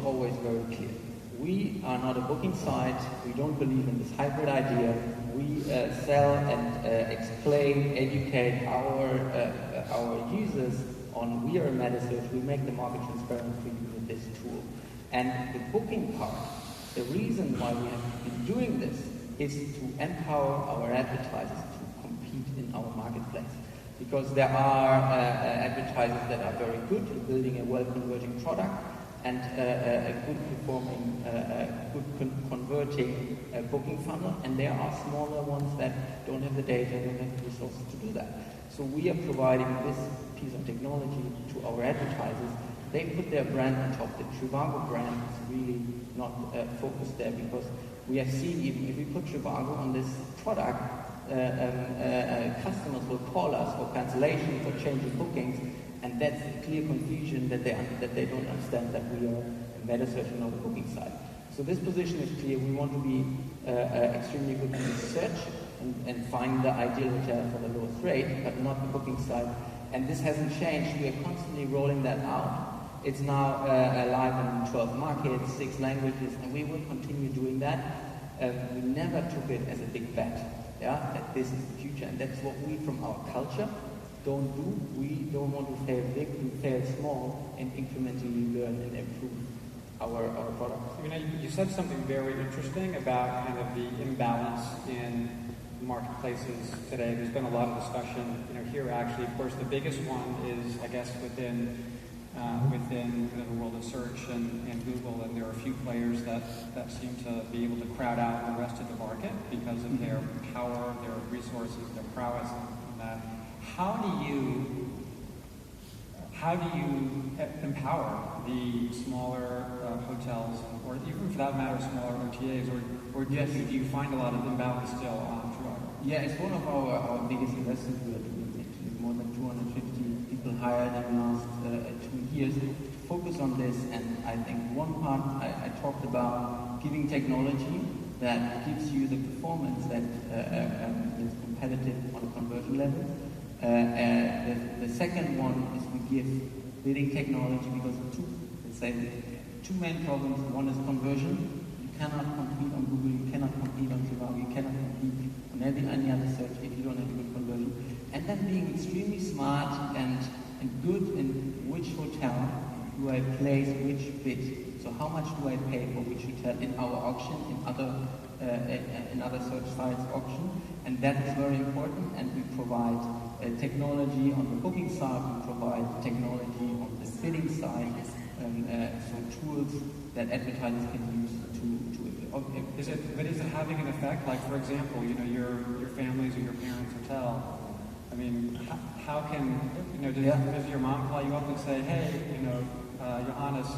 always very clear. We are not a booking site. We don't believe in this hybrid idea. We sell and explain, educate our users on we are a metasearch. We make the market transparent for you with this tool. And the booking part, the reason why we have been doing this is to empower our advertisers to compete in our marketplace. Because there are advertisers that are very good at building a well-converting product and a good performing, converting booking funnel, and there are smaller ones that don't have the data, don't have the resources to do that. So we are providing this piece of technology to our advertisers. They put their brand on top. The Trivago brand is really not focused there, because we have seen even if we put Trivago on this product, customers will call us for cancellations or changing bookings, and that's a clear confusion that they don't understand that we are a metasearch and not a booking site. So this position is clear. We want to be extremely good in search and find the ideal hotel for the lowest rate, but not the booking site. And this hasn't changed. We are constantly rolling that out. It's now live in 12 markets, 6 languages, and we will continue doing that. We never took it as a big bet, that this is the future, and that's what we, from our culture, don't do. We don't want to fail big, we fail small, and incrementally learn and improve our product. You said something very interesting about kind of the imbalance in marketplaces today. There's been a lot of discussion, here actually. Of course, the biggest one is, I guess, within the world of search and Google, and there are a few players that seem to be able to crowd out the rest of the market because of their power, their resources, their prowess, and that. How do you empower the smaller hotels, or even for that matter, smaller OTAs, or do you find a lot of imbalance still on Trivago? Yeah, it's one of our biggest investments we are doing. Actually, more than 250 people hired in the last 2 years to focus on this. And I think one part I talked about giving technology that gives you the performance that is competitive on a conversion level. The second one is we give bidding technology, because two main problems. One is conversion. You cannot compete on Google, you cannot compete on Trivago, you cannot compete on any other search if you don't have a good conversion. And then being extremely smart and good in which hotel do I place which bid. So how much do I pay for which hotel in our auction, in other search sites auction, and that is very important. And we provide technology on the booking side, we provide technology on the bidding side, so tools that advertisers can use to is it having an effect? Like, for example, your family's or your parents' hotel. I mean, how can does your mom call you up and say, hey, Johannes,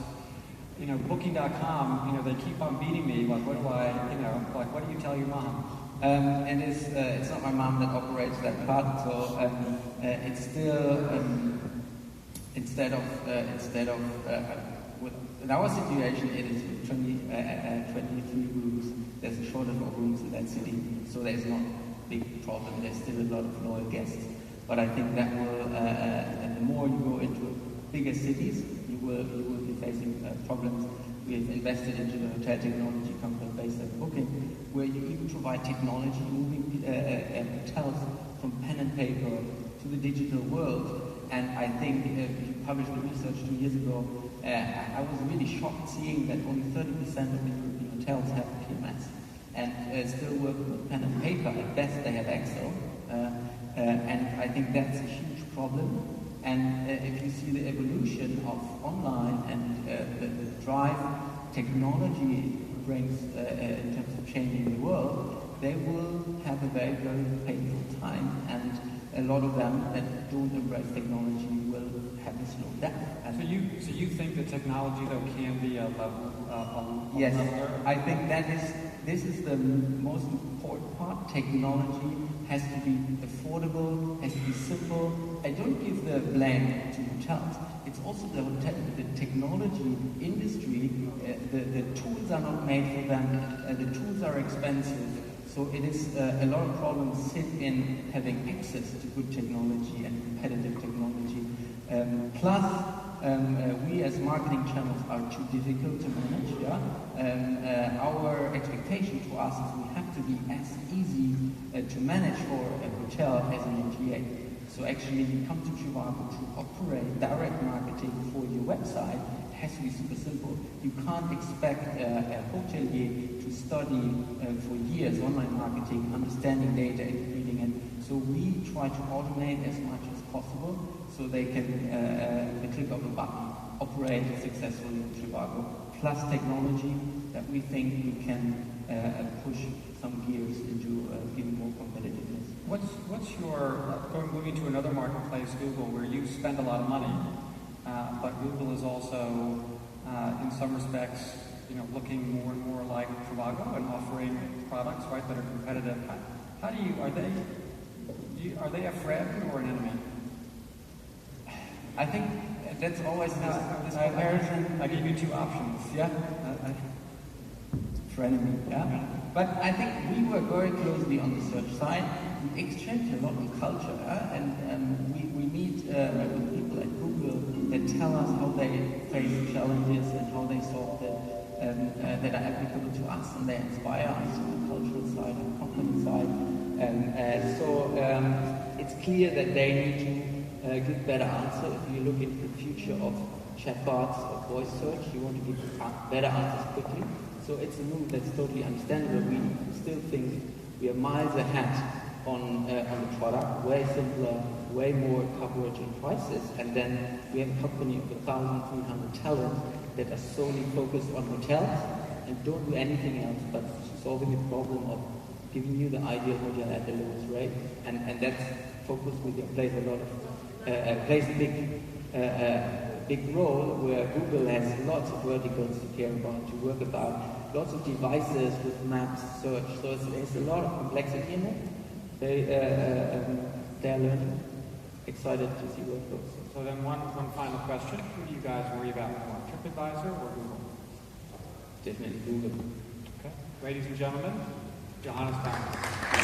Booking.com, they keep on beating me. Like, what do I, what do you tell your mom? And it's not my mom that operates that part, so it's still in our situation, it is 23 rooms. There's a shortage of rooms in that city, so there's not a big problem. There's still a lot of loyal guests, but I think that will, and the more you go into bigger cities, you will be facing problems. We have invested into the hotel technology company based at Booking, where you even provide technology moving hotels from pen and paper to the digital world. And I think you published the research 2 years ago. I was really shocked seeing that only 30% of the European hotels have PMS and still work with pen and paper. At best, they have Excel. And I think that's a huge problem. And if you see the evolution of online and the drive technology brings in terms of changing the world, they will have a very, very painful time. And a lot of them that don't embrace technology will have to slow down. So you think that technology, though, can be a level? Yes, I think this is the most important part. Technology has to be affordable, has to be simple. I don't give the blame to hotels. It's also the technology industry. The tools are not made for them. The tools are expensive. So it is a lot of problems sit in having access to good technology and competitive technology. Plus, we as marketing channels are too difficult to manage. Yeah? Our expectation to us is we have to be as easy to manage for a hotel as an OTA. So actually you come to Trivago to operate direct marketing for your website. It has to be super simple. You can't expect a hotelier to study for years online marketing, understanding data and reading it. So we try to automate as much as possible so they can, the click of a button, operate successfully in Trivago. Plus technology that we think we can push some gears into giving more competitiveness. What's your, moving to another marketplace, Google, where you spend a lot of money, but Google is also, in some respects, looking more and more like Trivago and offering products, right, that are competitive. How do you, are they a friend or an enemy? I think that's always this comparison. I give you two options. Yeah. Frenemy, yeah. But I think we work very closely on the search side. We exchange a lot of culture, and we meet with people at Google that tell us how they face challenges and how they solve them that are applicable to us, and they inspire us on the cultural side and company side. So it's clear that they need to give better answer. If you look into the future of chatbots or voice search, you want to give better answers quickly. So it's a move that's totally understandable. We still think we are miles ahead on the product, way simpler, way more coverage and prices. And then we have a company of 1,300 talent that are solely focused on hotels and don't do anything else but solving the problem of giving you the ideal hotel at the lowest rate. And that's focus plays a lot of plays a big role, where Google has lots of verticals to care about, to work about, lots of devices with maps, search. So there's a lot of complexity in it. They're learning. Excited to see where it goes. So then one final question. Who do you guys worry about more, TripAdvisor or Google? Definitely Google. Okay. Ladies and gentlemen, Johannes Thomas.